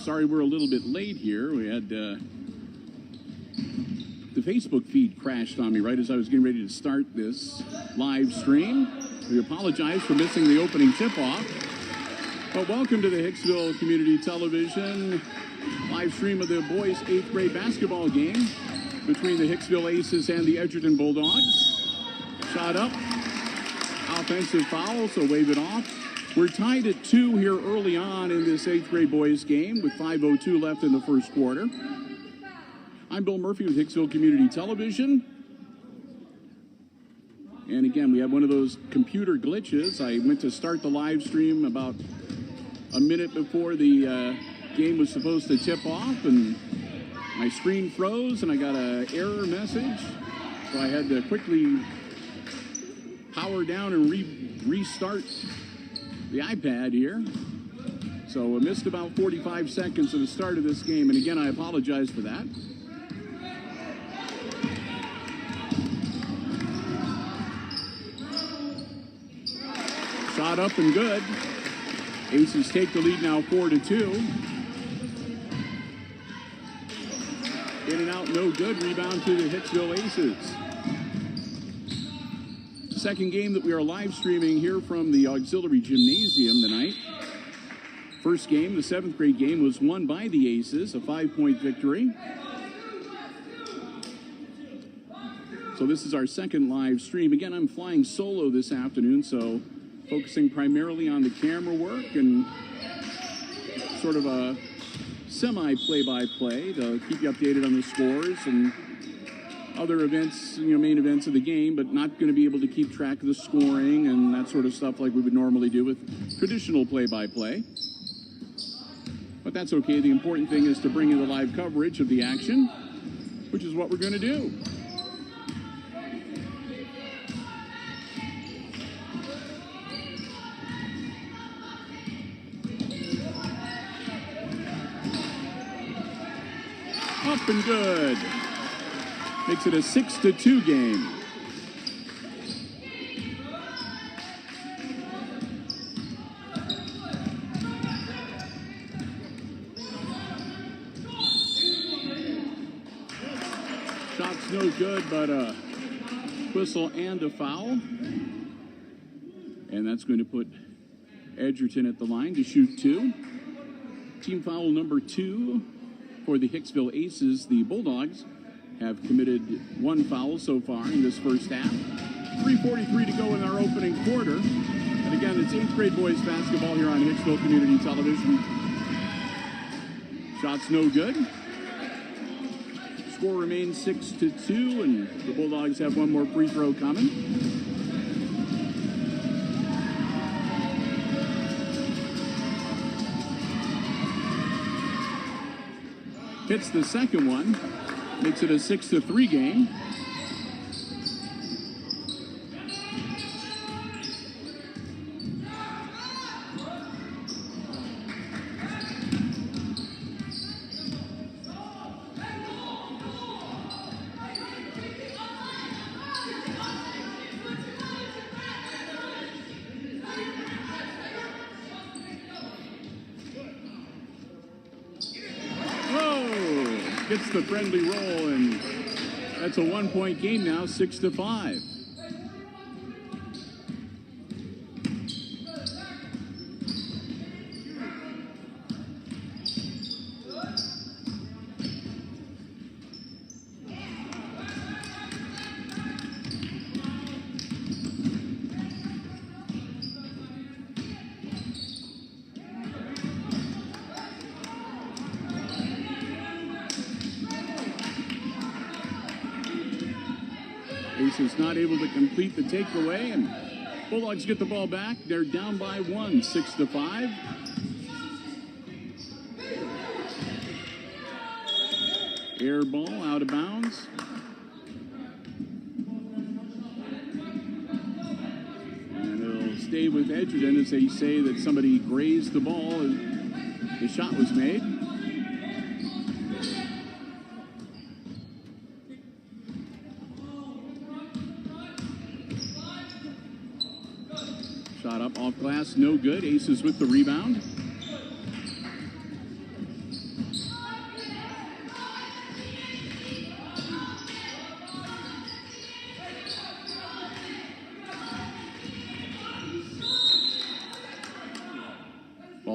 Sorry we're a little bit late here. We had the Facebook feed crashed on me right as I was getting ready to start this live stream. We apologize for missing the opening tip-off. But welcome to the Hicksville Community Television live stream of the boys' 8th grade basketball game between the Hicksville Aces and the Edgerton Bulldogs. Shot up. Offensive foul, so wave it off. We're tied at 2 here early on in this 8th grade boys game with 5:02 left in the first quarter. I'm Bill Murphy with Hicksville Community Television. And again, we have one of those computer glitches. I went to start the live stream about a minute before the game was supposed to tip off, and my screen froze and I got an error message. So I had to quickly power down and restart the iPad here. So I missed about 45 seconds of the start of this game, and again, I apologize for that. Shot up and good. Aces take the lead now 4-2. In and out, no good. Rebound to the Hicksville Aces. Second game that we are live streaming here from the Auxiliary Gymnasium tonight. First game, the 7th grade game, was won by the Aces, a 5-point victory. So this is our second live stream. Again, I'm flying solo this afternoon, so focusing primarily on the camera work and sort of a semi-play-by-play to keep you updated on the scores and other events, main events of the game, but not going to be able to keep track of the scoring and that sort of stuff like we would normally do with traditional play-by-play. But that's okay. The important thing is to bring you the live coverage of the action, which is what we're going to do. Up and good. Makes it a 6-2 game. Shot's no good, but a whistle and a foul. And that's going to put Edgerton at the line to shoot 2. Team foul number 2 for the Hicksville Aces. The Bulldogs have committed 1 foul so far in this first half. 3:43 to go in our opening quarter. And again, it's 8th grade boys basketball here on Hicksville Community Television. Shot's no good. Score remains 6-2, and the Bulldogs have one more free throw coming. Hits the second one. Makes it a 6-3 game. Gets the friendly roll, and that's a 1-point game now, 6-5. Aces not able to complete the takeaway, and Bulldogs get the ball back. They're down by 1, 6-5. Air ball out of bounds. And it'll stay with Edgerton as they say that somebody grazed the ball and the shot was made. Shot up off glass, no good. Aces with the rebound.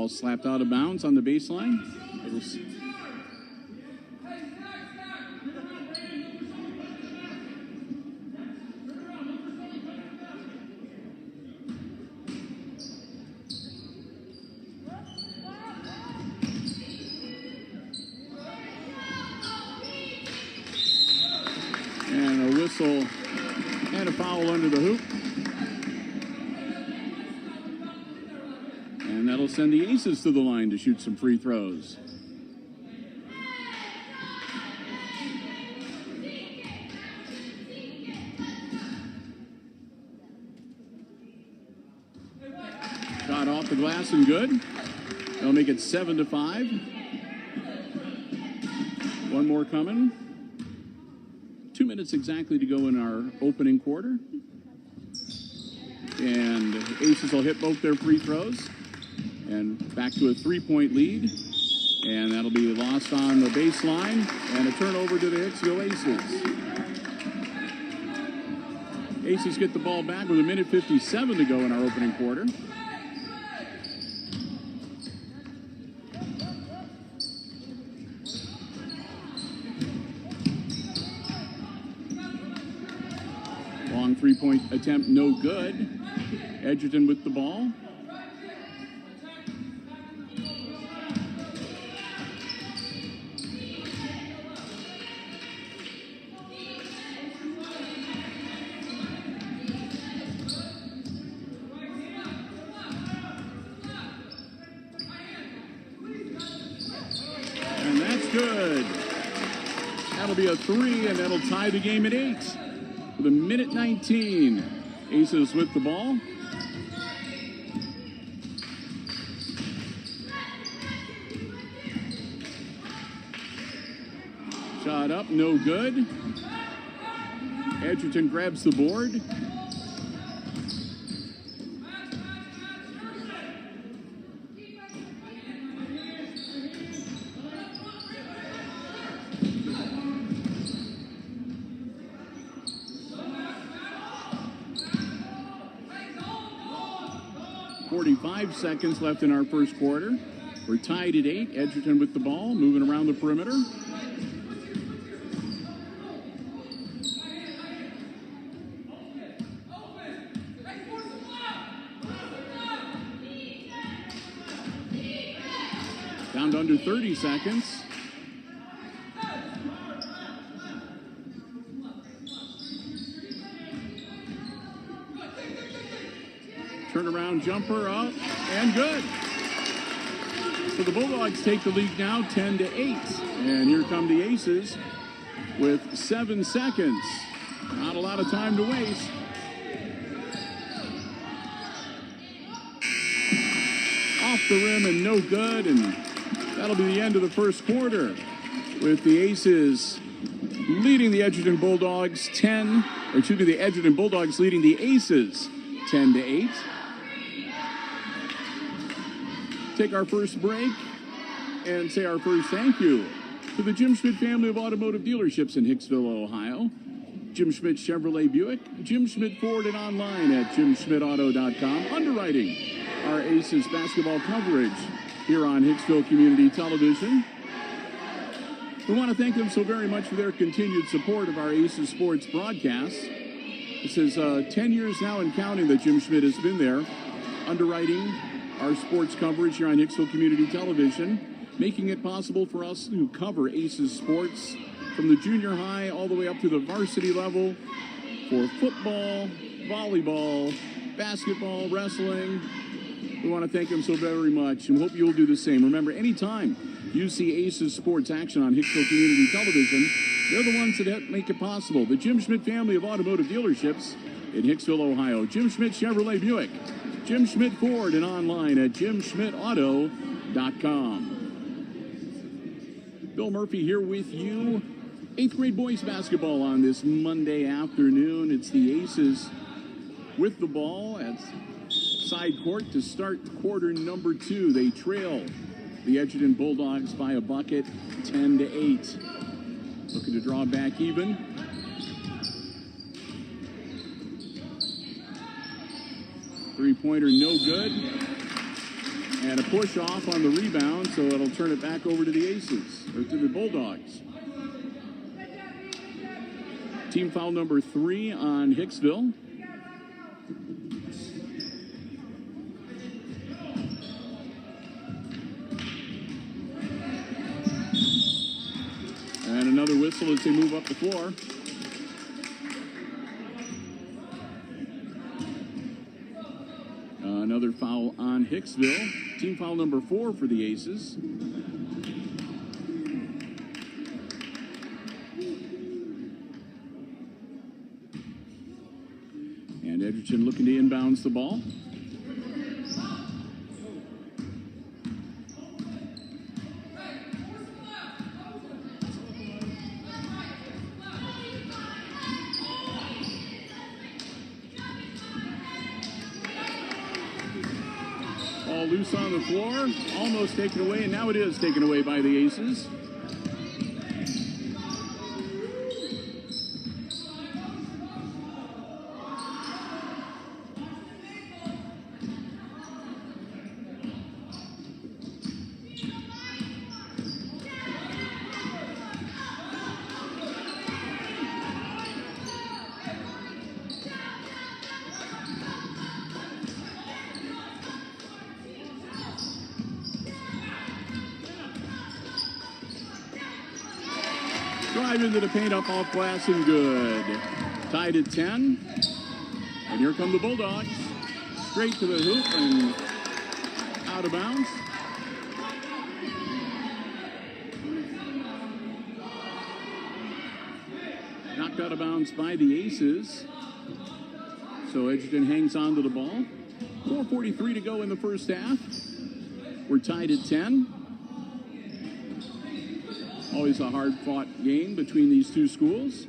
Ball slapped out of bounds on the baseline. And a whistle and a foul under the hoop. And that'll send the Aces to the line to shoot some free throws. Shot off the glass and good. They'll make it 7-5. One more coming. 2 minutes exactly to go in our opening quarter. And the Aces will hit both their free throws. And back to a 3-point lead. And that'll be lost on the baseline. And a turnover to the Hicksville Aces. Aces get the ball back with 1:57 to go in our opening quarter. Long three-point attempt, no good. Edgerton with the ball. And that's good. That'll be a 3, and that'll tie the game at 8. With 1:19. Aces with the ball. Shot up, no good. Edgerton grabs the board. .45 seconds left in our first quarter. We're tied at 8. Edgerton with the ball, moving around the perimeter. Down to under 30 seconds. Turnaround jumper up and good. So the Bulldogs take the lead now 10-8. And here come the Aces with 7 seconds. Not a lot of time to waste. Off the rim and no good. And that'll be the end of the first quarter with the Aces leading the Edgerton Bulldogs the Edgerton Bulldogs leading the Aces 10-8. Take our first break and say our first thank you to the Jim Schmidt family of automotive dealerships in Hicksville, Ohio. Jim Schmidt Chevrolet Buick, Jim Schmidt Ford, and online at jimschmidtauto.com. Underwriting our Aces basketball coverage here on Hicksville Community Television. We want to thank them so very much for their continued support of our Aces sports broadcasts. This is 10 years now and counting that Jim Schmidt has been there, underwriting our sports coverage here on Hicksville Community Television, making it possible for us to cover Aces sports from the junior high all the way up to the varsity level for football, volleyball, basketball, wrestling. We want to thank them so very much and hope you'll do the same. Remember, anytime you see Aces sports action on Hicksville Community Television, they're the ones that make it possible. The Jim Schmidt family of automotive dealerships in Hicksville, Ohio. Jim Schmidt Chevrolet Buick, Jim Schmidt Ford, and online at jimschmidtauto.com. Bill Murphy here with you. 8th grade boys basketball on this Monday afternoon. It's the Aces with the ball at side court to start quarter number 2. They trail the Edgerton Bulldogs by a bucket, 10-8. Looking to draw back even. Three-pointer, no good. And a push off on the rebound, so it'll turn it back over to the Aces, or to the Bulldogs. Team foul number 3 on Hicksville. And another whistle as they move up the floor. Another foul on Hicksville. Team foul number 4 for the Aces. And Edgerton looking to inbounds the ball. Ball loose on the floor, almost taken away, and now it is taken away by the Aces. Drive into the paint, up off glass and good. Tied at 10. And here come the Bulldogs. Straight to the hoop and out of bounds. Knocked out of bounds by the Aces. So Edgerton hangs on to the ball. 4:43 to go in the first half. We're tied at 10. Always a hard-fought game between these two schools.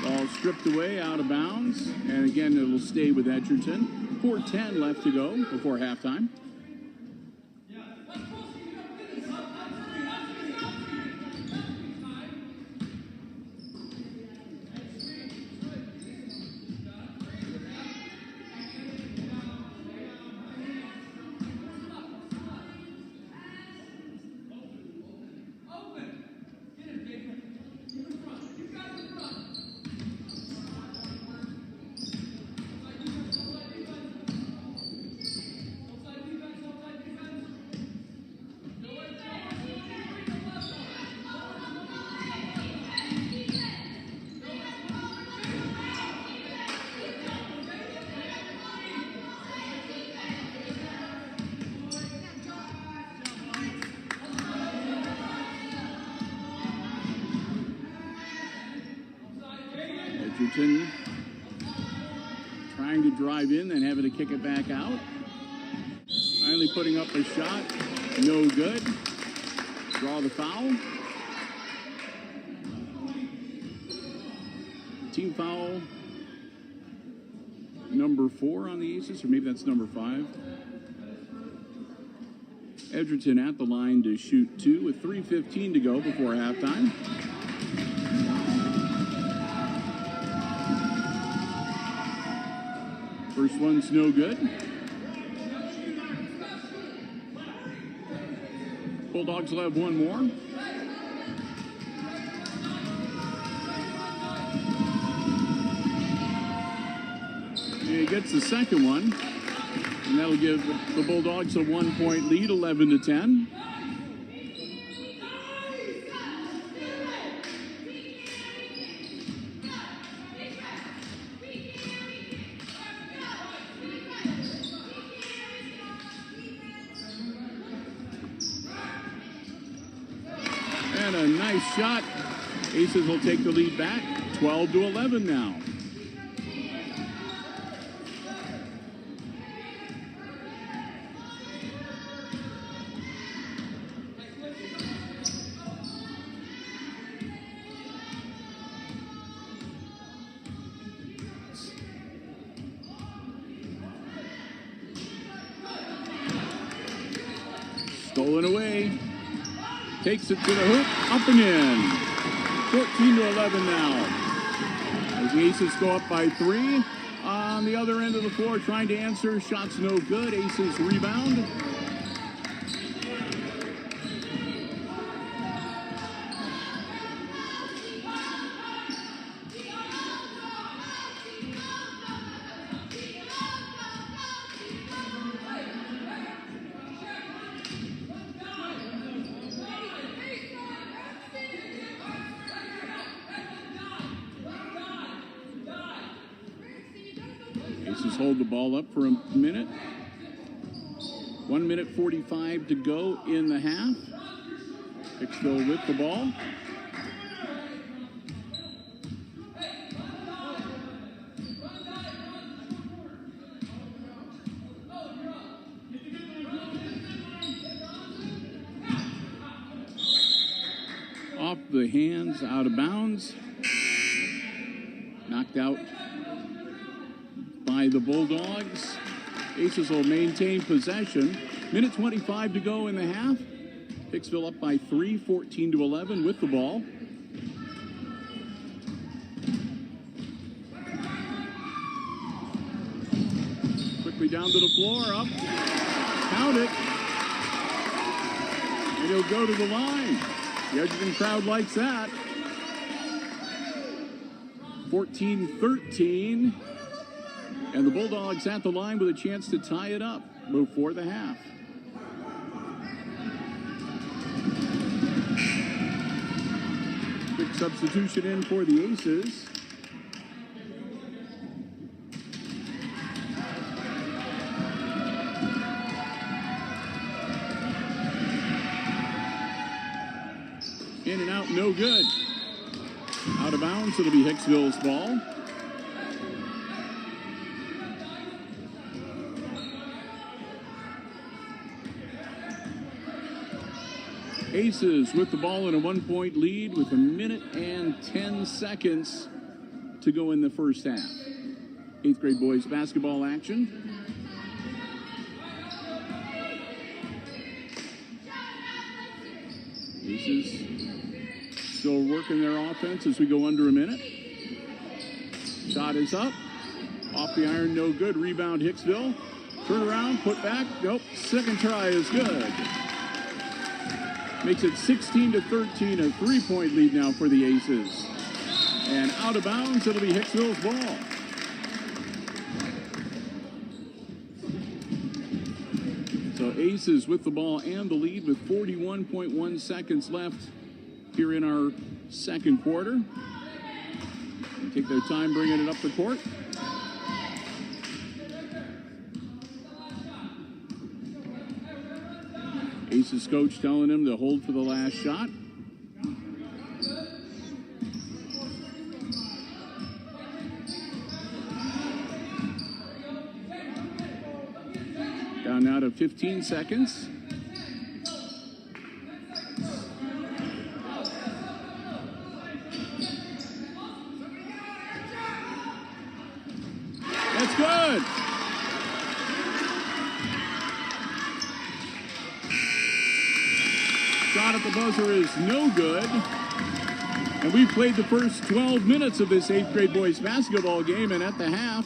Ball stripped away, out of bounds, and again it'll stay with Edgerton. 4:10 left to go before halftime. Edgerton trying to drive in, then having to kick it back out. Finally putting up a shot. No good. Draw the foul. Team foul number 4 on the Aces, or maybe that's number 5. Edgerton at the line to shoot 2 with 3:15 to go before halftime. First one's no good. Bulldogs will have one more. He gets the second one, and that'll give the Bulldogs a 1-point lead, 11-10. And a nice shot. Aces will take the lead back, 12-11 now. Stolen away. Takes it to the hoop. Up and in. 14-11 now. As the Aces go up by 3. On the other end of the floor, trying to answer. Shots no good. Aces rebound. Aces hold the ball up for a minute. 1 minute 45 to go in the half. Hicksville with the ball. Off the hands, out of bounds. Knocked out by the Bulldogs. Aces will maintain possession. Minute 25 to go in the half. Hicksville up by 3, 14-11 with the ball. Quickly down to the floor, up. Count it. And he'll go to the line. The Edgerton crowd likes that. 14-13. And the Bulldogs at the line with a chance to tie it up. Move for the half. Quick substitution in for the Aces. In and out, no good. Out of bounds, it'll be Hicksville's ball. Aces with the ball in a 1-point lead with 1 minute and 10 seconds to go in the first half. 8th grade boys basketball action. Aces still working their offense as we go under a minute. Shot is up. Off the iron, no good. Rebound Hicksville. Turn around, put back. Nope. Second try is good. Makes it 16-13, a 3-point lead now for the Aces. And out of bounds, it'll be Hicksville's ball. So Aces with the ball and the lead with 41.1 seconds left here in our second quarter. They take their time bringing it up the court. Aces coach telling him to hold for the last shot. Down now to 15 seconds. That's good. Shot at the buzzer is no good. And we played the first 12 minutes of this 8th grade boys basketball game, and at the half,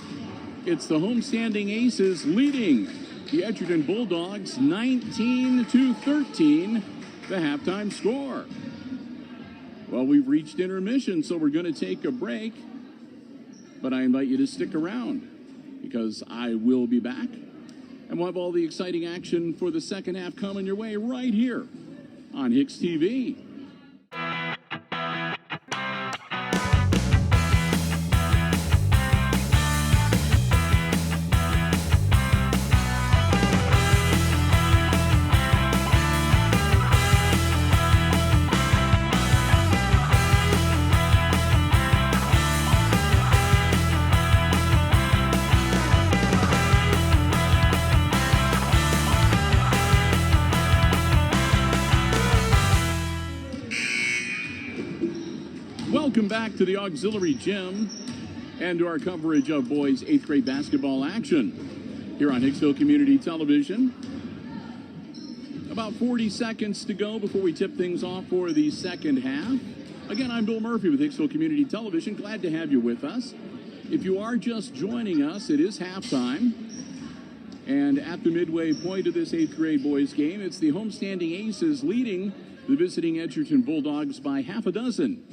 it's the homestanding Aces leading the Edgerton Bulldogs 19-13, the halftime score. Well, we've reached intermission, so we're going to take a break. But I invite you to stick around because I will be back. And we'll have all the exciting action for the second half coming your way right here on HIX-TV. Welcome back to the auxiliary gym and to our coverage of boys 8th grade basketball action here on Hicksville Community Television. About 40 seconds to go before we tip things off for the second half. Again, I'm Bill Murphy with Hicksville Community Television. Glad to have you with us. If you are just joining us, it is halftime. And at the midway point of this 8th grade boys game, it's the homestanding Aces leading the visiting Edgerton Bulldogs by half a dozen.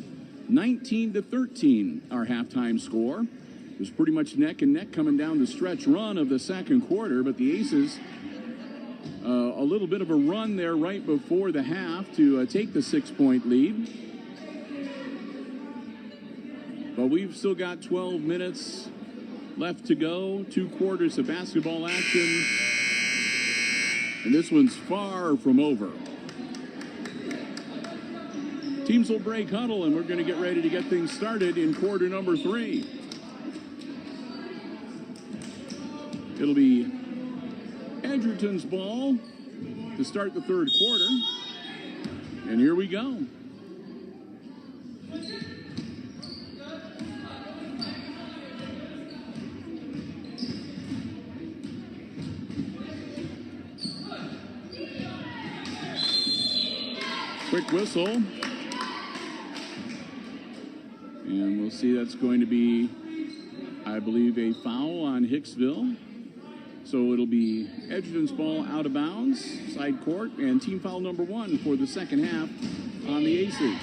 19-13, our halftime score. It was pretty much neck and neck coming down the stretch run of the second quarter, but the Aces, a little bit of a run there right before the half to take the 6-point lead. But we've still got 12 minutes left to go. 2 quarters of basketball action. And this one's far from over. Teams will break huddle, and we're going to get ready to get things started in quarter number 3. It'll be Edgerton's ball to start the third quarter. And here we go. Quick whistle. And we'll see that's going to be, I believe, a foul on Hicksville. So it'll be Edgerton's ball out of bounds, side court, and team foul number 1 for the second half on the Aces.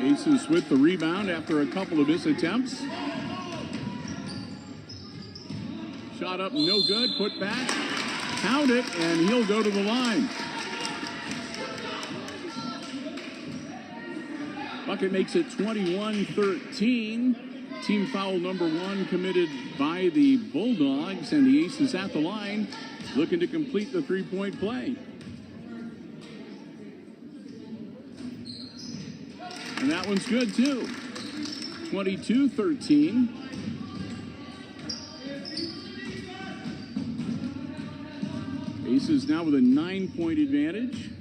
Aces with the rebound after a couple of missed attempts. Shot up, no good, put back, count it, and he'll go to the line. Bucket makes it 21-13. Team foul number 1 committed by the Bulldogs, and the Aces at the line looking to complete the 3-point play. And that one's good, too. 22-13. Aces now with a 9-point advantage.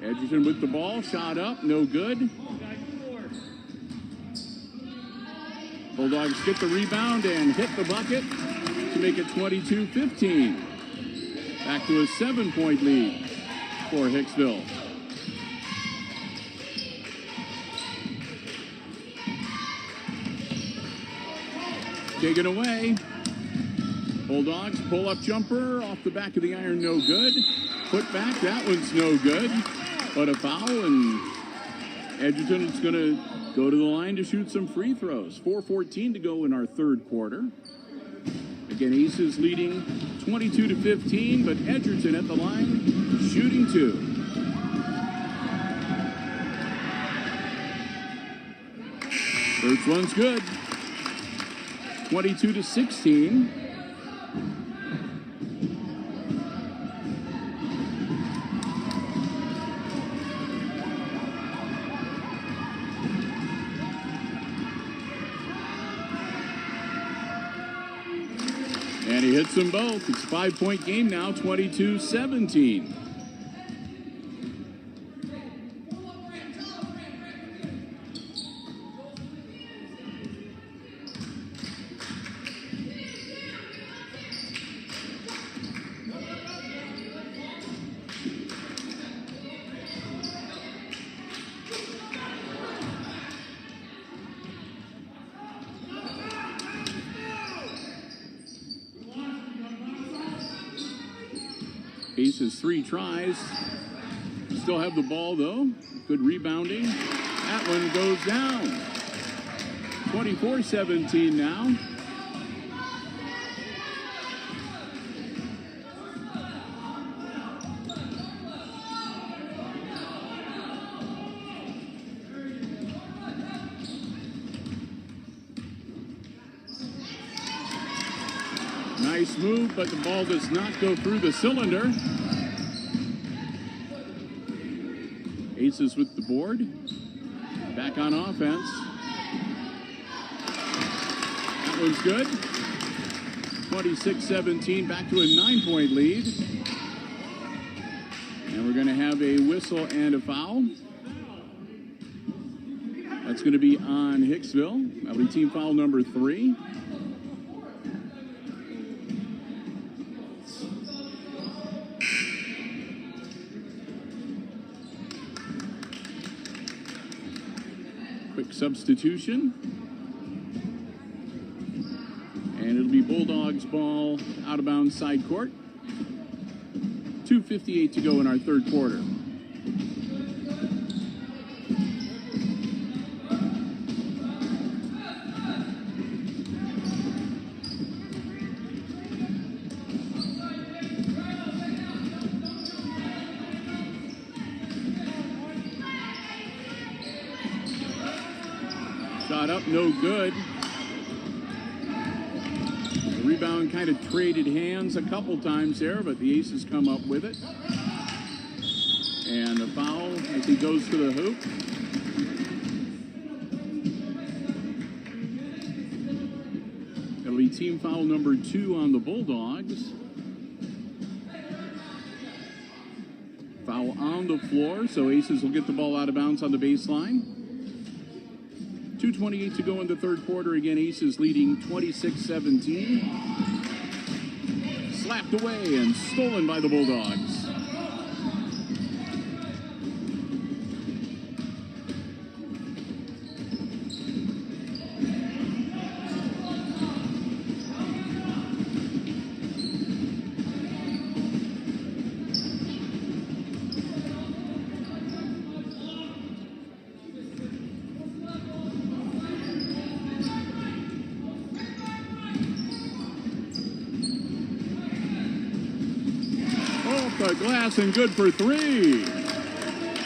Edgerton with the ball, shot up, no good. Bulldogs get the rebound and hit the bucket to make it 22-15. Back to a 7-point lead for Hicksville. Taken away. Bulldogs pull-up jumper off the back of the iron, no good. Put back, that one's no good. But a foul, and Edgerton is going to go to the line to shoot some free throws. 4:14 to go in our third quarter. Again, Aces leading 22-15, but Edgerton at the line shooting 2. First one's good. 22-16. And he hits them both. It's a 5-point game now, 22-17. Aces 3 tries. Still have the ball, though. Good rebounding. That one goes down. 24-17 now. Nice move, but the ball does not go through the cylinder. Aces with the board. Back on offense. That one's good. 26-17, back to a 9-point lead. And we're going to have a whistle and a foul. That's going to be on Hicksville. That'll be team foul number 3. Quick substitution. And it'll be Bulldogs ball out of bounds side court. 2:58 to go in our third quarter. Shot up, no good. The rebound kind of traded hands a couple times there, but the Aces come up with it. And a foul as he goes to the hoop. It'll be team foul number 2 on the Bulldogs. Foul on the floor, so Aces will get the ball out of bounds on the baseline. 2:28 to go in the third quarter. Again, Aces leading 26-17. Slapped away and stolen by the Bulldogs. The glass and good for 3.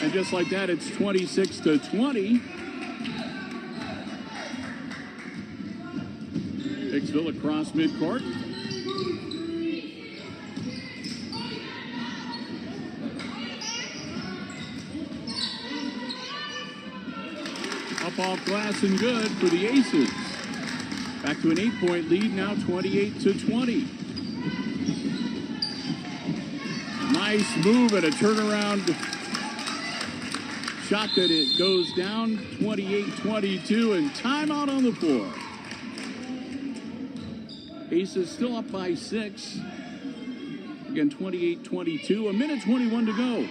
And just like that, it's 26-20. Hicksville across midcourt. Up off glass and good for the Aces. Back to an 8-point lead now, 28-20. Nice move and a turnaround shot that it goes down. 28-22 and timeout on the floor. Aces still up by 6. Again, 28-22. A minute 21 to go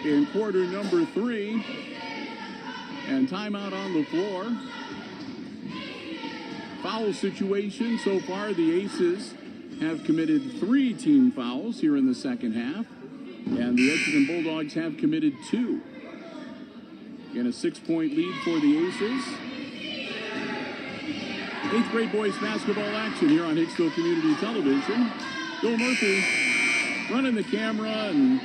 in quarter number 3. And timeout on the floor. Foul situation so far. The Aces have committed 3 team fouls here in the second half. And the Edgerton Bulldogs have committed 2. Again, a 6-point lead for the Aces. 8th grade boys basketball action here on Hicksville Community Television. Bill Murphy running the camera and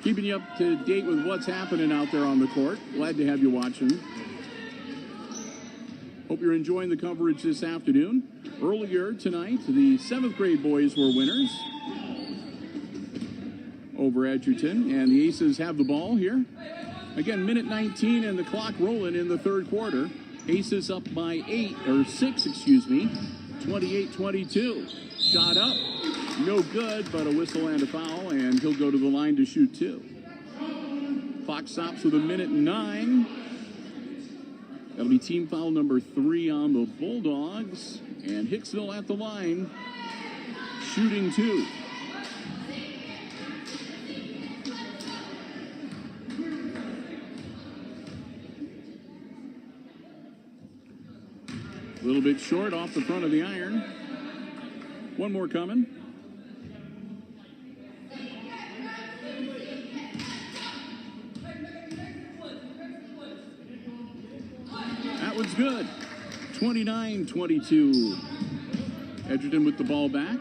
keeping you up to date with what's happening out there on the court. Glad to have you watching. Hope you're enjoying the coverage this afternoon. Earlier tonight, the 7th grade boys were winners over Edgerton, and the Aces have the ball here. Again, minute 19 and the clock rolling in the third quarter. Aces up by 6, 28-22. Shot up, no good, but a whistle and a foul, and he'll go to the line to shoot 2. Clock stops with a minute 9. That'll be team foul number 3 on the Bulldogs. And Hicksville at the line, shooting 2. A little bit short off the front of the iron. One more coming. That one's good. 29-22. Edgerton with the ball back.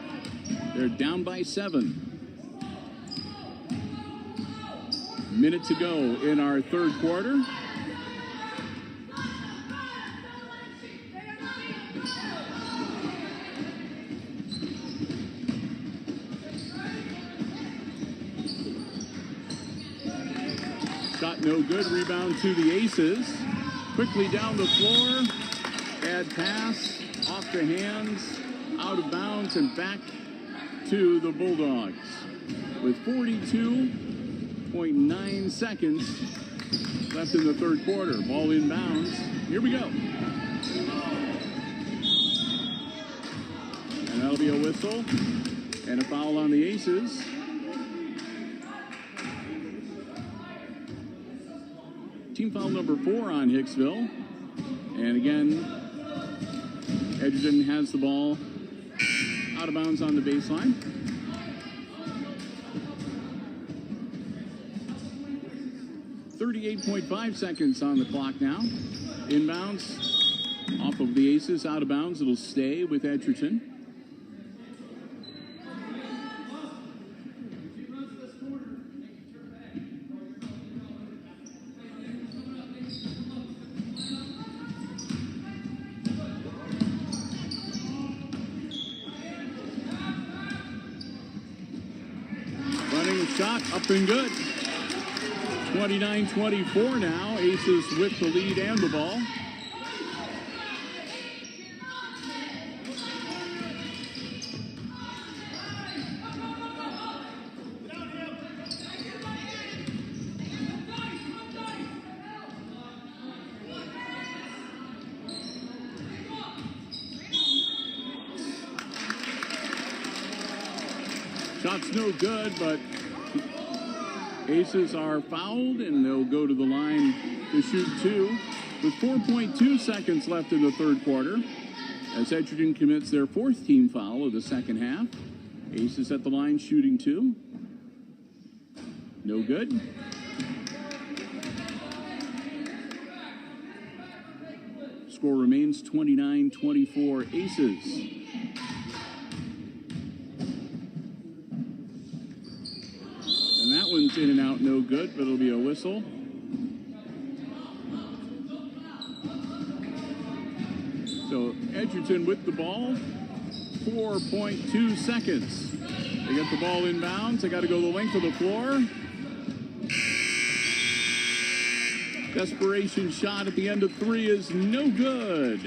They're down by 7. Minute to go in our third quarter. No good. Rebound to the Aces. Quickly down the floor. Bad pass. Off the hands. Out of bounds and back to the Bulldogs. With 42.9 seconds left in the third quarter. Ball inbounds. Here we go. And that'll be a whistle and a foul on the Aces. Team foul number 4 on Hicksville. And again, Edgerton has the ball out of bounds on the baseline. .5 seconds on the clock now. Inbounds off of the Aces, out of bounds. It'll stay with Edgerton. Running shot up and good. 29-24 now. Aces with the lead and the ball. Shot's no good, but Aces are fouled, and they'll go to the line to shoot 2 with 4.2 seconds left in the third quarter as Edgerton commits their 4th team foul of the second half. Aces at the line shooting 2. No good. Score remains 29-24 Aces. In and out, no good, but it'll be a whistle. So Edgerton with the ball, 4.2 seconds. They get the ball inbounds. They got to go the length of the floor. Desperation shot at the end of 3 is no good.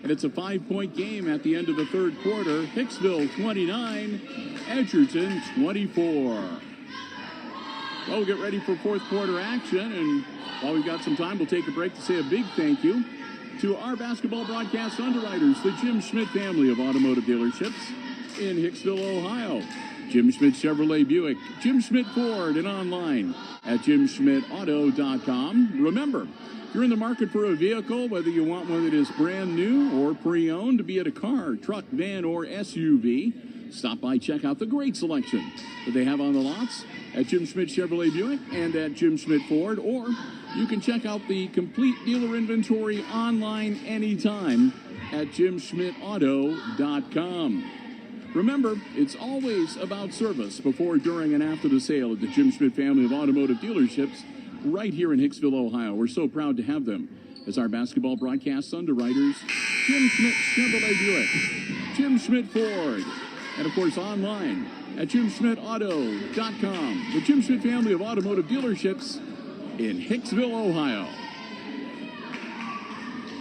And it's a 5-point game at the end of the third quarter. Hicksville 29, Edgerton 24. Well, we'll get ready for fourth quarter action, and while we've got some time, we'll take a break to say a big thank you to our basketball broadcast underwriters, the Jim Schmidt family of automotive dealerships in Hicksville, Ohio. Jim Schmidt Chevrolet Buick, Jim Schmidt Ford, and online at jimschmidtauto.com. Remember, if you're in the market for a vehicle, whether you want one that is brand new or pre-owned, be it a car, truck, van, or SUV, stop by, check out the great selection that they have on the lots at Jim Schmidt Chevrolet Buick and at Jim Schmidt Ford, or you can check out the complete dealer inventory online anytime at jimschmidtauto.com. Remember, it's always about service before, during, and after the sale at the Jim Schmidt family of automotive dealerships right here in Hicksville, Ohio. We're so proud to have them as our basketball broadcast underwriters. Jim Schmidt Chevrolet Buick, Jim Schmidt Ford, and of course online at jimschmidtauto.com. The Jim Schmidt family of automotive dealerships in Hicksville, Ohio.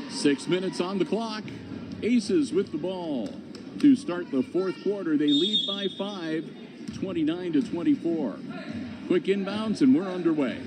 6 minutes on the clock. Aces with the ball to start the fourth quarter. They lead by 5, 29-24. Quick inbounds, and we're underway.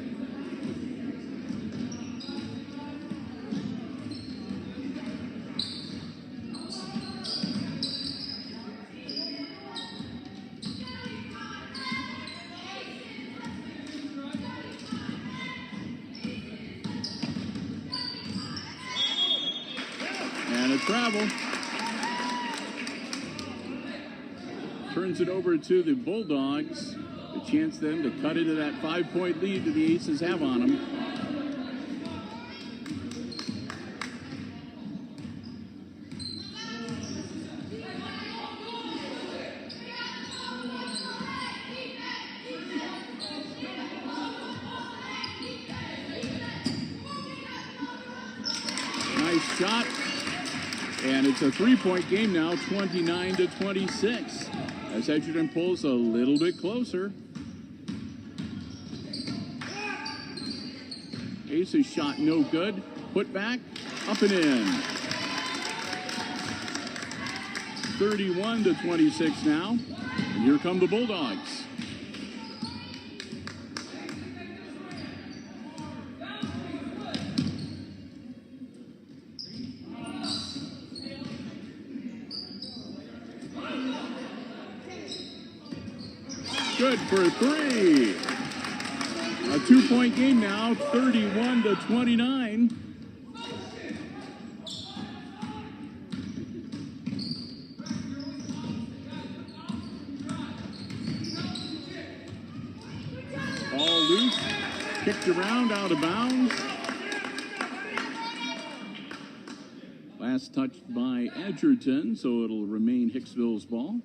Travel. Turns it over to the Bulldogs. A chance then to cut into that 5-point lead that the Aces have on them. Nice shot. And it's a 3-point game now, 29-26. As Edgerton pulls a little bit closer. Aces shot no good. Put back, up and in. 31-26 now. And here come the Bulldogs. Good for three. A 2-point game now, 31-29. Ball loose, kicked around, out of bounds. Last touched by Edgerton, so it'll remain Hicksville's ball.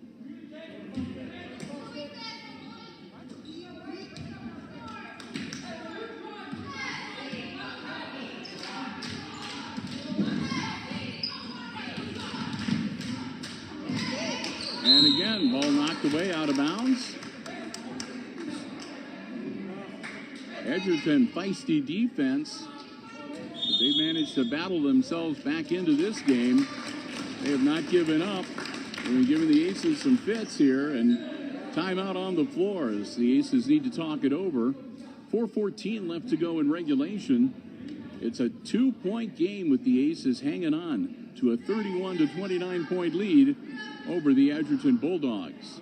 And again, ball knocked away, out of bounds. Edgerton, feisty defense. But they managed to battle themselves back into this game. They have not given up. They've been giving the Aces some fits here, and timeout on the floor as the Aces need to talk it over. 4:14 left to go in regulation. It's a 2-point game with the Aces hanging on to a 31-29 point lead over the Edgerton Bulldogs.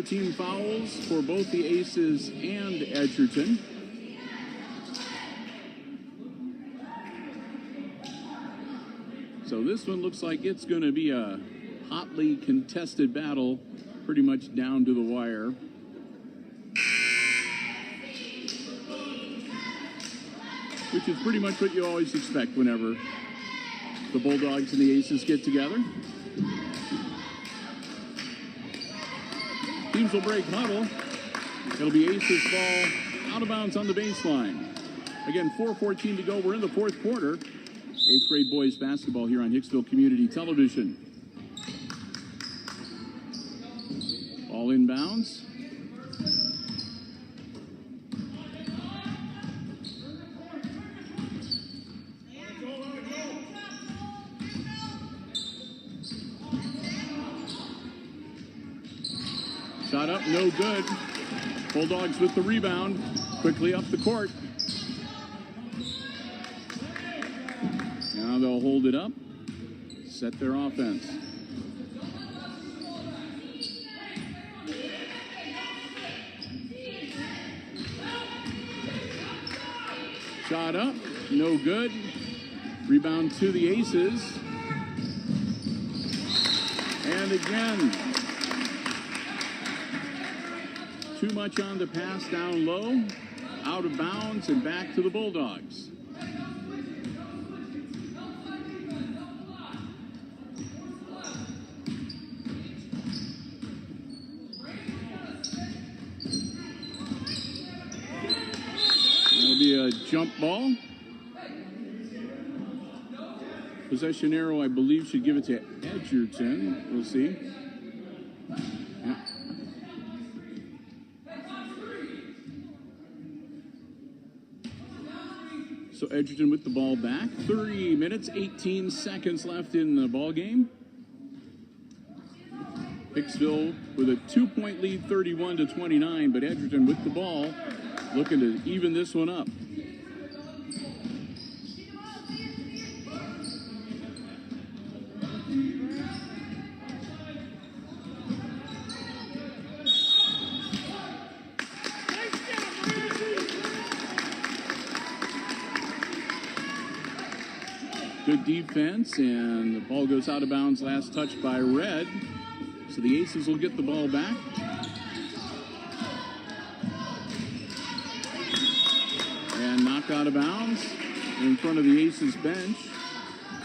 Team fouls for both the Aces and Edgerton. So this one looks like it's going to be a hotly contested battle, pretty much down to the wire. Which is pretty much what you always expect whenever the Bulldogs and the Aces get together. Teams will break huddle. It'll be Aces ball out of bounds on the baseline. Again, 4:14 to go. We're in the fourth quarter. 8th grade boys basketball here on Hicksville Community Television. Ball inbounds. Shot up, no good. Bulldogs with the rebound. Quickly up the court. Now they'll hold it up. Set their offense. Shot up, no good. Rebound to the Aces. And again. Too much on the pass down low, out of bounds, and back to the Bulldogs. That'll be a jump ball. Possession arrow, I believe, should give it to Edgerton. We'll see. Yeah. So Edgerton with the ball back. 30 minutes, 18 seconds left in the ball game. Hicksville with a 2-point lead, 31-29, but Edgerton with the ball, looking to even this one up. Good defense, and the ball goes out of bounds. Last touch by Red. So the Aces will get the ball back. And knocked out of bounds in front of the Aces bench.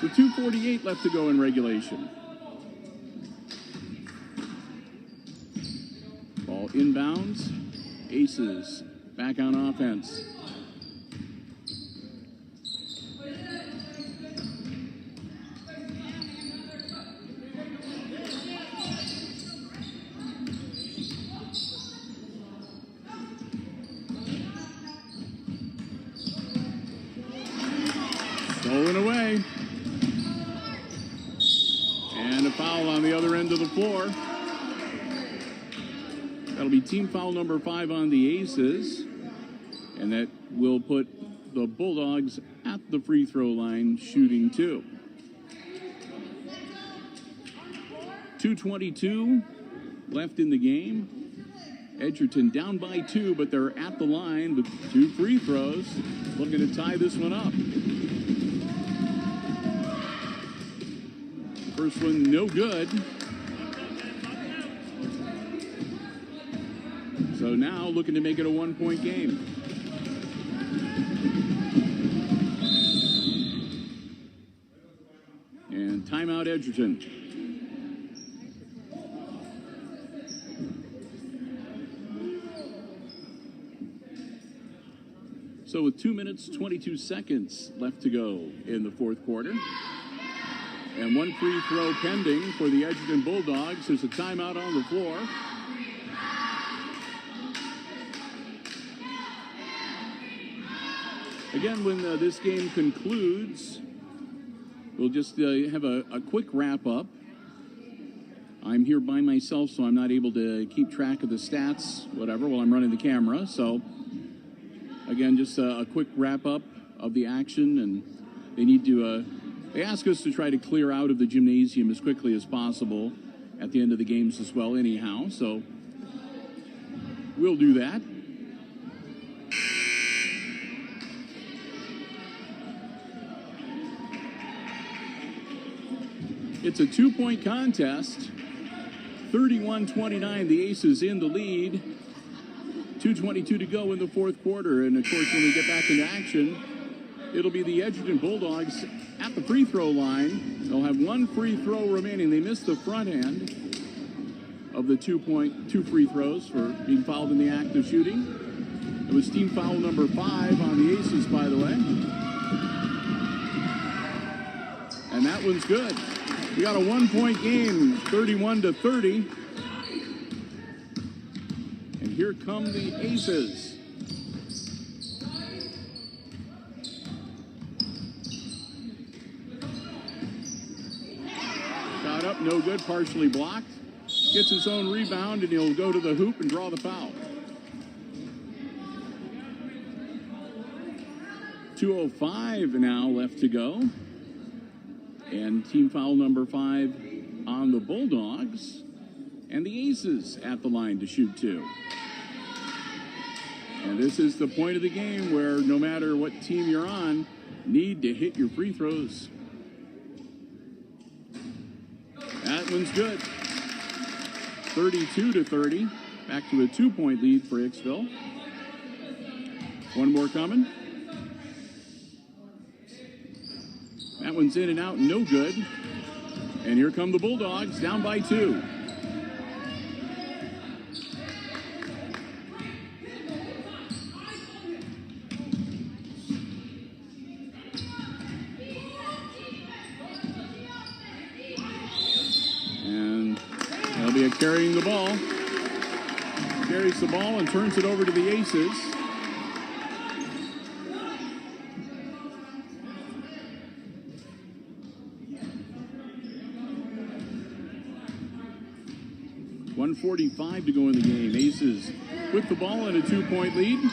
With 2:48 left to go in regulation. Ball inbounds. Aces back on offense. onto the floor. That'll be team foul number 5 on the Aces. And that will put the Bulldogs at the free throw line shooting 2. 2:22 left in the game. Edgerton down by 2, but they're at the line with 2 free throws, looking to tie this one up. First one, no good. So now looking to make it a 1-point game. And timeout Edgerton. So with 2 minutes, 22 seconds left to go in the fourth quarter. And 1 free throw pending for the Edgerton Bulldogs. There's a timeout on the floor. Again, when this game concludes, we'll just have a quick wrap-up. I'm here by myself, so I'm not able to keep track of the stats, whatever, while I'm running the camera. So, again, just a quick wrap-up of the action, and they need to... They ask us to try to clear out of the gymnasium as quickly as possible at the end of the games as well anyhow, so we'll do that. It's a 2-point contest. 31-29, the Aces in the lead. 2:22 to go in the fourth quarter, and of course when we get back into action, it'll be the Edgerton Bulldogs at the free throw line. They'll have 1 free throw remaining. They missed the front end of the 2 free throws for being fouled in the act of shooting. It was team foul number 5 on the Aces, by the way. And that one's good. We got a 1-point game, 31-30. And here come the Aces. Up, no good, partially blocked. Gets his own rebound, and he'll go to the hoop and draw the foul. 2:05 now left to go. And team foul number 5 on the Bulldogs. And the Aces at the line to shoot 2. And this is the point of the game where no matter what team you're on, need to hit your free throws. That one's good. 32-30. Back to a 2-point lead for Hicksville. One more coming. That one's in and out, no good. And here come the Bulldogs, down by 2. Carrying the ball. Carries the ball and turns it over to the Aces. .145 to go in the game. Aces with the ball in a 2-point lead.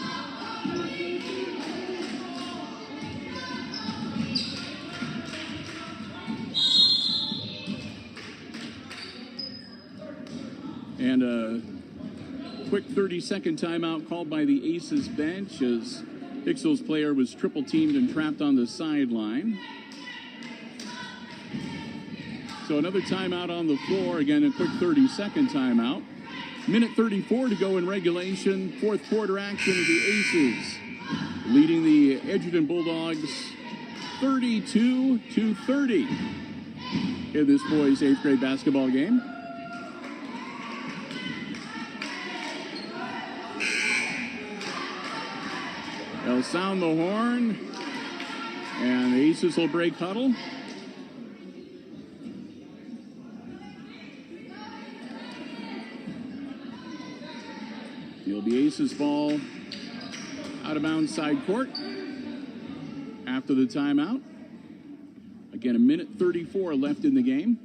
And a quick 30-second timeout called by the Aces bench as Hicksville's player was triple teamed and trapped on the sideline. So another timeout on the floor. Again, a quick 30-second timeout. Minute 34 to go in regulation. Fourth quarter action of the Aces leading the Edgerton Bulldogs 32-30 in this boys' 8th grade basketball game. They'll sound the horn, and the Aces will break huddle. It'll be Aces ball out of bounds side court after the timeout. Again, a minute 34 left in the game.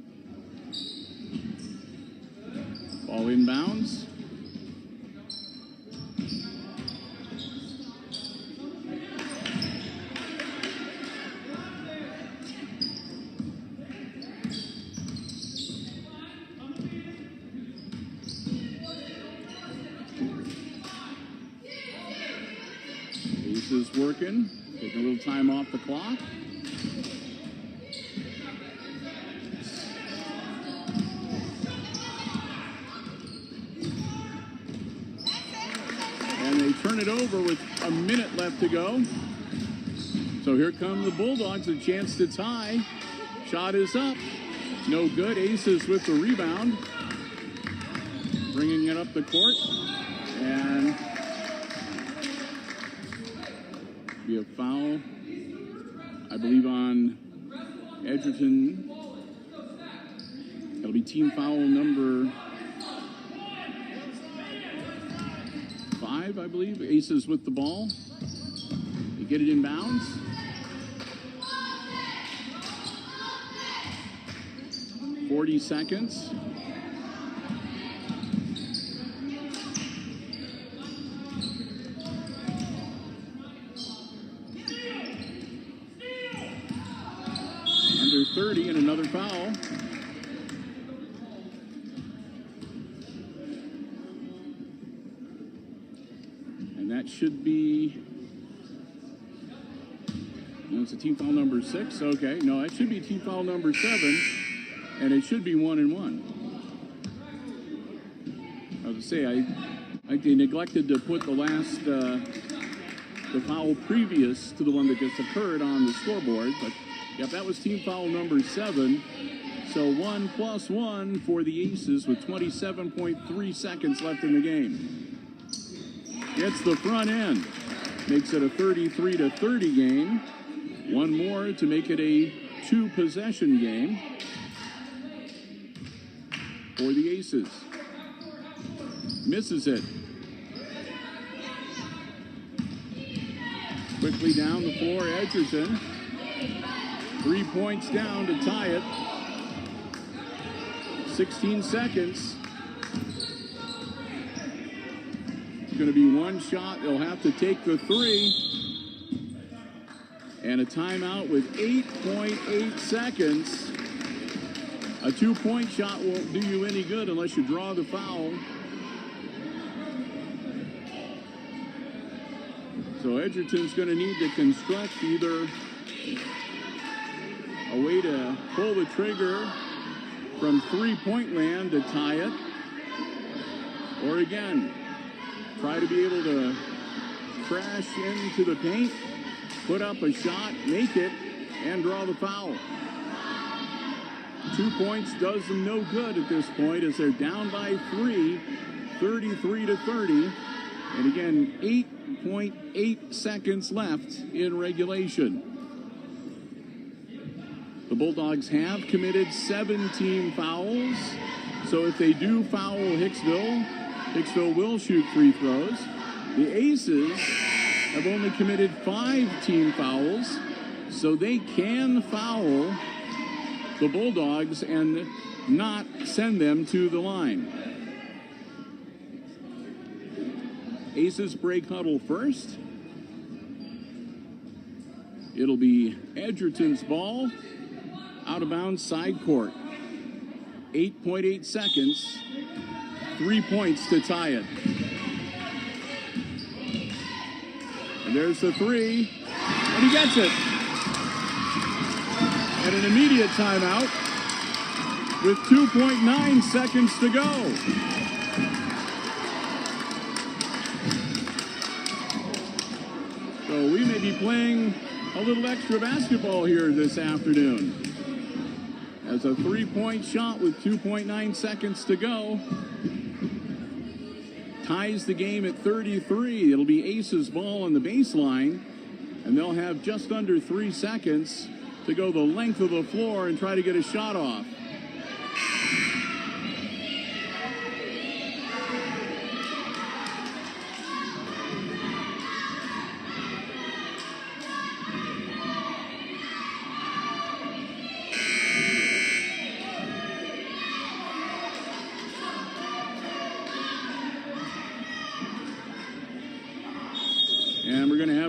Ball inbounds. Aces working, taking a little time off the clock. And they turn it over with a minute left to go. So here come the Bulldogs, a chance to tie. Shot is up. No good. Aces with the rebound. Bringing it up the court. And be a foul, I believe, on Edgerton. That'll be team foul number 5, I believe. Aces with the ball. They get it in bounds. "40 seconds. Under 30 and another foul. And that should be, no, it's a team foul number 6. Okay, no, that should be team foul number 7. And it should be 1 and 1. I was to say, they neglected to put the last, the foul previous to the one that just occurred on the scoreboard. But, yep, that was team foul number 7. So 1 plus 1 for the Aces with 27.3 seconds left in the game. Gets the front end. Makes it a 33-30 game. One more to make it a 2-possession game for the Aces. Misses it. Quickly down the floor, Edgerton. 3 points down to tie it. 16 seconds. It's going to be one shot. They'll have to take the 3. And a timeout with 8.8 seconds. A 2-point shot won't do you any good unless you draw the foul. So Edgerton's going to need to construct either a way to pull the trigger from 3-point land to tie it, or again, try to be able to crash into the paint, put up a shot, make it, and draw the foul. 2 points does them no good at this point as they're down by 3, 33-30. And again, 8.8 seconds left in regulation. The Bulldogs have committed 17 fouls. So if they do foul Hicksville will shoot free throws. The Aces have only committed 5 team fouls, so they can foul the Bulldogs and not send them to the line. Aces break huddle first. It'll be Edgerton's ball, out of bounds, side court. 8.8 seconds, 3 points to tie it. And there's the 3, and he gets it. And an immediate timeout with 2.9 seconds to go. So we may be playing a little extra basketball here this afternoon. As a 3-point shot with 2.9 seconds to go ties the game at 33. It'll be Aces ball on the baseline, and they'll have just under 3 seconds to go the length of the floor and try to get a shot off.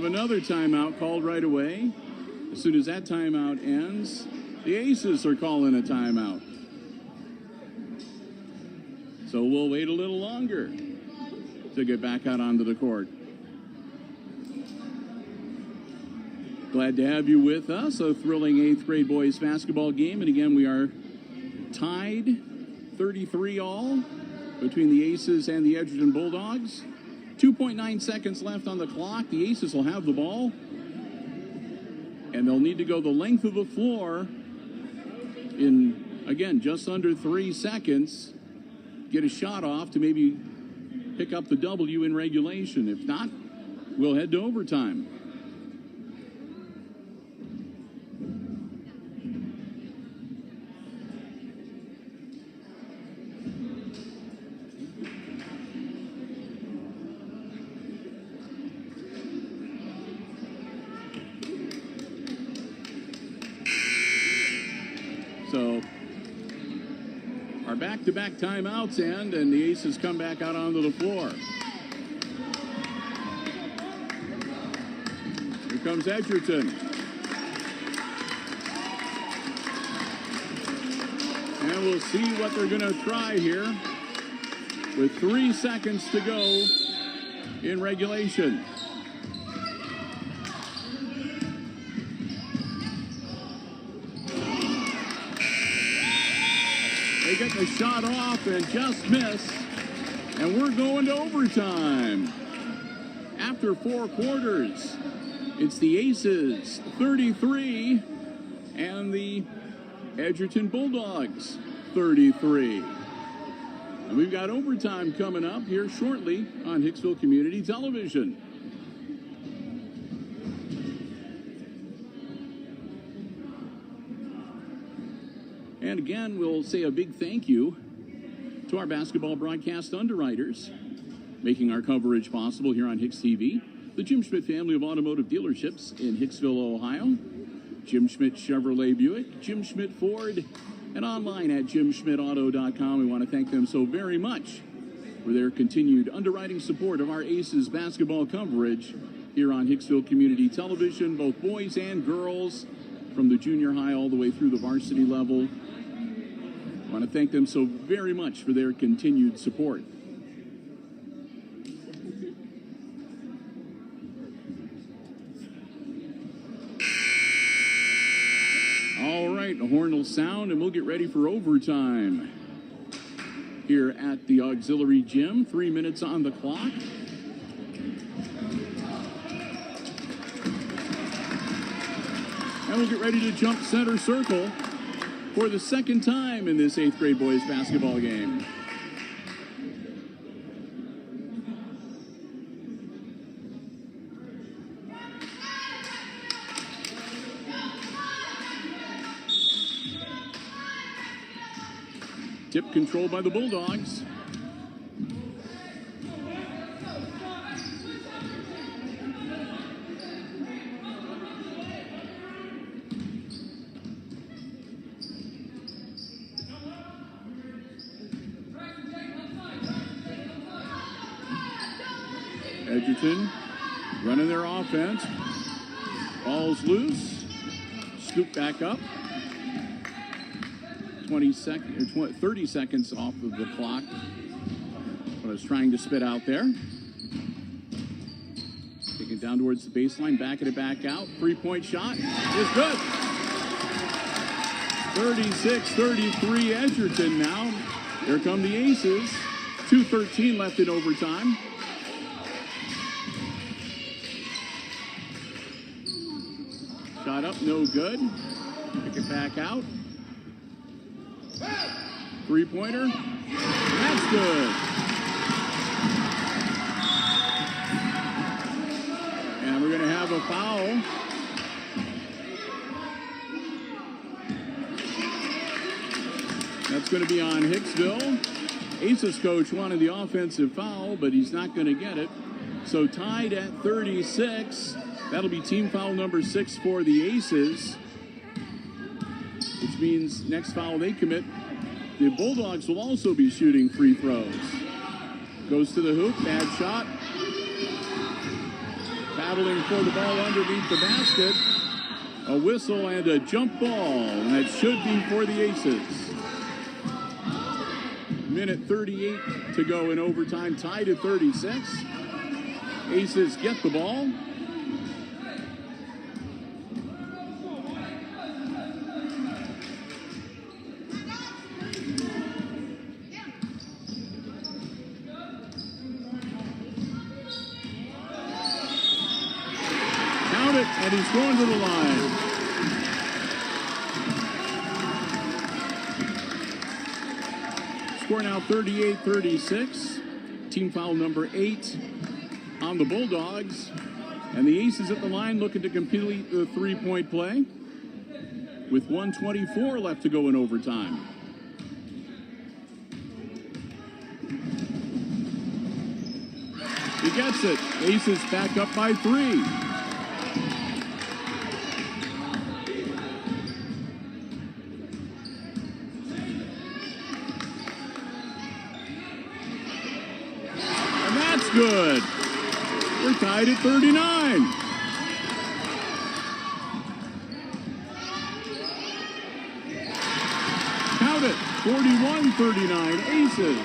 have another timeout called right away. As soon as that timeout ends, the Aces are calling a timeout. So we'll wait a little longer to get back out onto the court. Glad to have you with us. A thrilling 8th grade boys basketball game. And again, we are tied 33 all between the Aces and the Edgerton Bulldogs. 2.9 seconds left on the clock. The Aces will have the ball. And they'll need to go the length of the floor in, again, just under 3 seconds. Get a shot off to maybe pick up the W in regulation. If not, we'll head to overtime. So our back-to-back timeouts end, and the Aces come back out onto the floor. Here comes Edgerton. And we'll see what they're going to try here with 3 seconds to go in regulation. They get the shot off and just miss. And we're going to overtime. After 4 quarters, it's the Aces 33 and the Edgerton Bulldogs 33. And we've got overtime coming up here shortly on Hicksville Community Television. And again, we'll say a big thank you to our basketball broadcast underwriters, making our coverage possible here on HIX-TV. The Jim Schmidt family of automotive dealerships in Hicksville, Ohio. Jim Schmidt Chevrolet Buick, Jim Schmidt Ford, and online at jimschmidtauto.com. We want to thank them so very much for their continued underwriting support of our Aces basketball coverage here on Hicksville Community Television, both boys and girls, from the junior high all the way through the varsity level. I want to thank them so very much for their continued support. All right, the horn will sound and we'll get ready for overtime here at the auxiliary gym. 3 minutes on the clock. And we'll get ready to jump center circle for the second time in this 8th grade boys basketball game. Tip controlled by the Bulldogs. Edgerton running their offense. Ball's loose. Scoop back up. 30 seconds off of the clock. What I was trying to spit out there. Taking it down towards the baseline, backing it back out. 3-point shot is good. 36-33 Edgerton now. Here come the Aces. 2:13 left in overtime. Shot up, no good. Pick it back out. 3-pointer. That's good. And we're going to have a foul. That's going to be on Hicksville. Aces coach wanted the offensive foul, but he's not going to get it. So tied at 36. That'll be team foul number 6 for the Aces, which means next foul they commit, the Bulldogs will also be shooting free throws. Goes to the hoop, bad shot. battling for the ball underneath the basket. A whistle and a jump ball, and that should be for the Aces. Minute 38 to go in overtime, tied at 36. Aces get the ball. Count it, and he's going to the line. Score now 38-36. Team foul number 8 on the Bulldogs. And the Aces at the line looking to complete the three-point play with 1:24 left to go in overtime. He gets it. Aces back up by 3. Good. We're tied at 39. Count it. 41-39 Aces.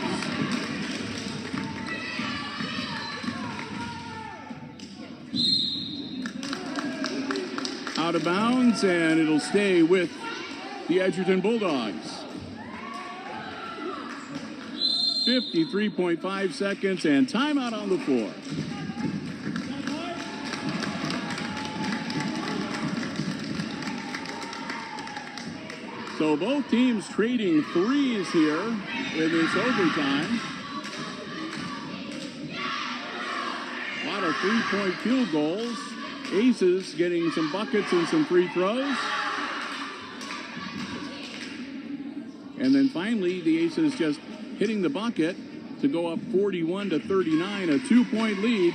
Out of bounds, and it'll stay with the Edgerton Bulldogs. 53.5 seconds and timeout on the floor. So both teams trading threes here in this overtime. A lot of three-point field goals. Aces getting some buckets and some free throws. And then finally, the Aces just hitting the bucket to go up 41-39, a 2-point lead.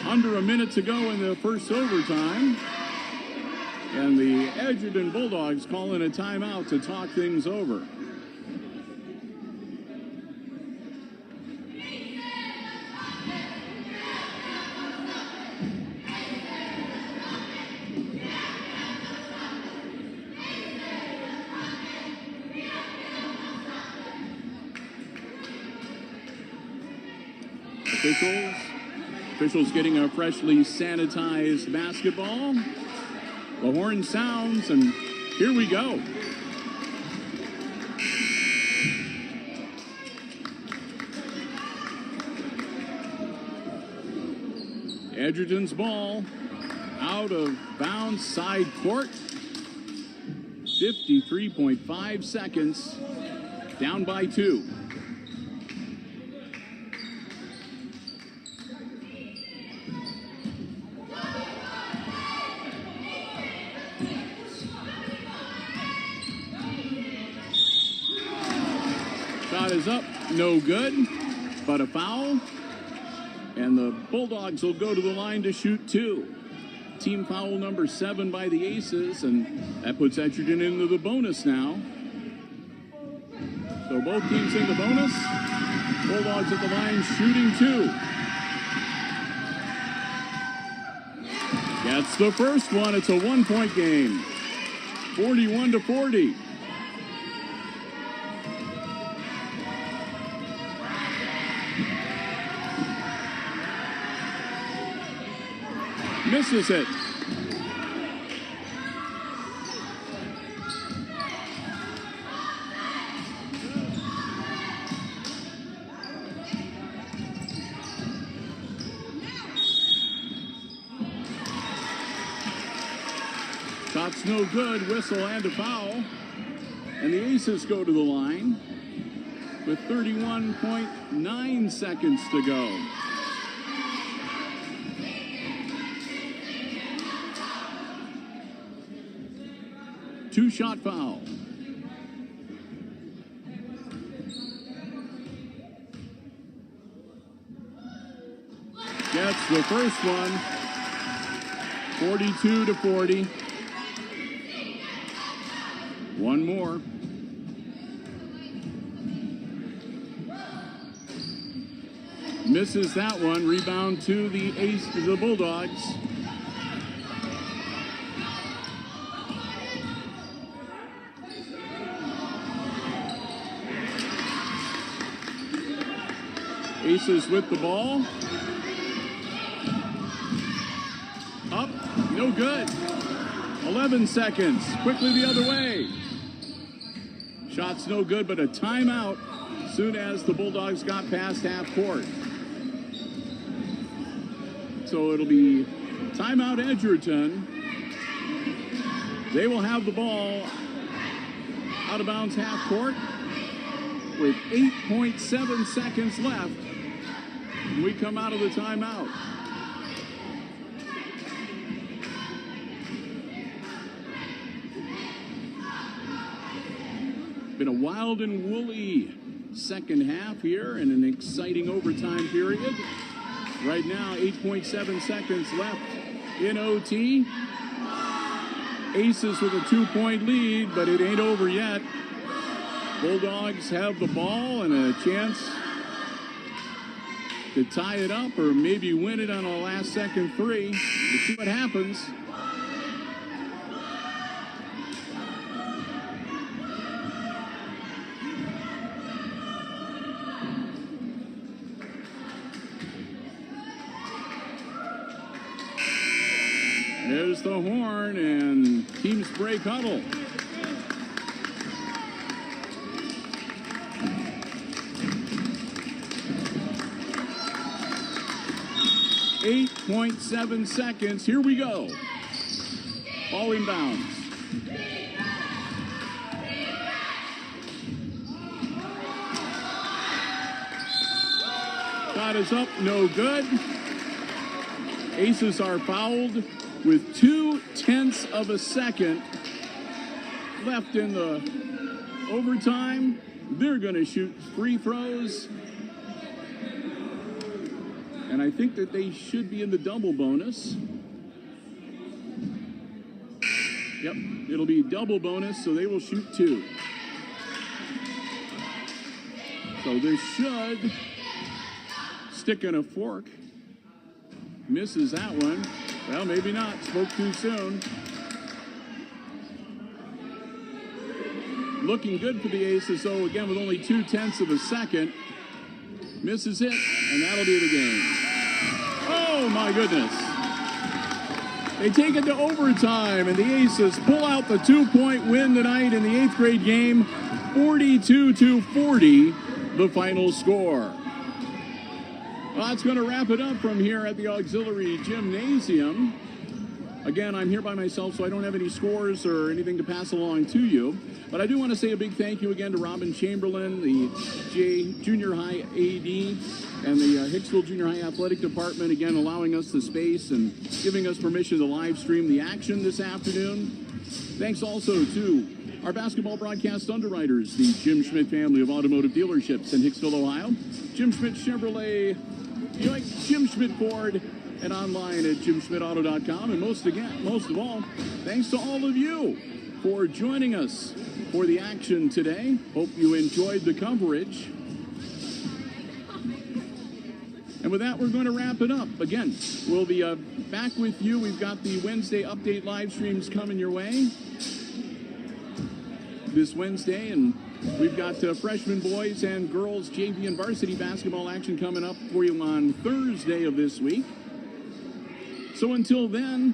Under a minute to go in the first overtime. And the Edgerton Bulldogs calling a timeout to talk things over. Officials getting a freshly sanitized basketball. The horn sounds, and here we go. Edgerton's ball out of bounds, side court. 53.5 seconds, down by 2. Shot is up, no good, but a foul. And the Bulldogs will go to the line to shoot 2. Team foul number 7 by the Aces, and that puts Edgerton into the bonus now. So both teams in the bonus. Bulldogs at the line shooting 2. Gets the first one. It's a 1-point game. 41-40. Misses it. Shot's no good, whistle and a foul. And the Aces go to the line with 31.9 seconds to go. Two-shot foul. Gets the first one. 42-40. One more. Misses that one. Rebound to the Bulldogs. Aces with the ball. Up, no good. 11 seconds. Quickly the other way. Shot's no good, but a timeout soon as the Bulldogs got past half court. So it'll be timeout Edgerton. They will have the ball out of bounds half court with 8.7 seconds left. We come out of the timeout. Been a wild and woolly second half here and an exciting overtime period. Right now, 8.7 seconds left in OT. Aces with a 2-point lead, but it ain't over yet. Bulldogs have the ball and a chance to tie it up or maybe win it on a last-second three. Let's see what happens. There's the horn, and teams break huddle. .7 seconds. Here we go. Ball inbounds. Shot is up, no good. Aces are fouled with 0.2 of a second left in the overtime. They're going to shoot free throws. And I think that they should be in the double bonus. Yep, it'll be double bonus, so they will shoot 2. So this should stick in a fork. Misses that one. Well, maybe not. Spoke too soon. Looking good for the Aces, though, again, with only 0.2 of a second. Misses it, and that'll be the game. Oh, my goodness. They take it to overtime, and the Aces pull out the 2-point win tonight in the 8th grade game. 42-40, the final score. Well, that's going to wrap it up from here at the Auxiliary Gymnasium. Again, I'm here by myself, so I don't have any scores or anything to pass along to you. But I do want to say a big thank you again to Robin Chamberlain, the Junior High AD, and the Hicksville Junior High Athletic Department, again, allowing us the space and giving us permission to live stream the action this afternoon. Thanks also to our basketball broadcast underwriters, the Jim Schmidt family of automotive dealerships in Hicksville, Ohio. Jim Schmidt Chevrolet, Jim Schmidt Ford, and online at jimschmidtauto.com. And most of all, thanks to all of you for joining us for the action today. Hope you enjoyed the coverage. And with that, we're going to wrap it up. Again, we'll be back with you. We've got the Wednesday update live streams coming your way this Wednesday, and we've got freshman boys and girls JV and varsity basketball action coming up for you on Thursday of this week. So until then,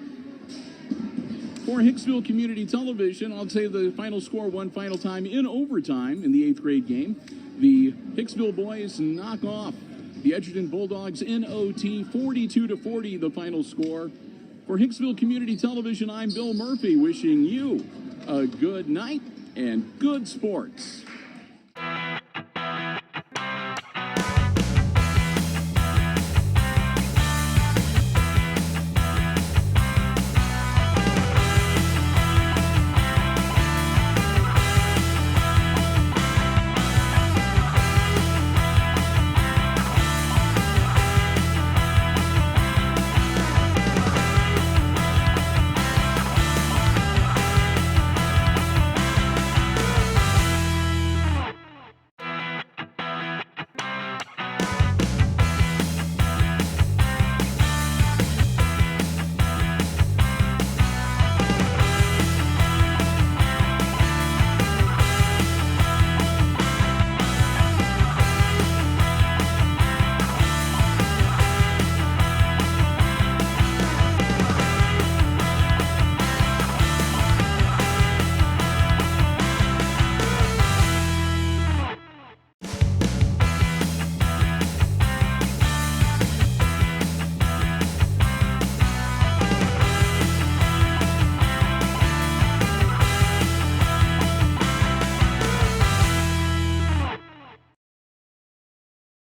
for Hicksville Community Television, I'll say the final score one final time in overtime in the 8th grade game. The Hicksville boys knock off the Edgerton Bulldogs in OT, 42-40, the final score. For Hicksville Community Television, I'm Bill Murphy, wishing you a good night and good sports.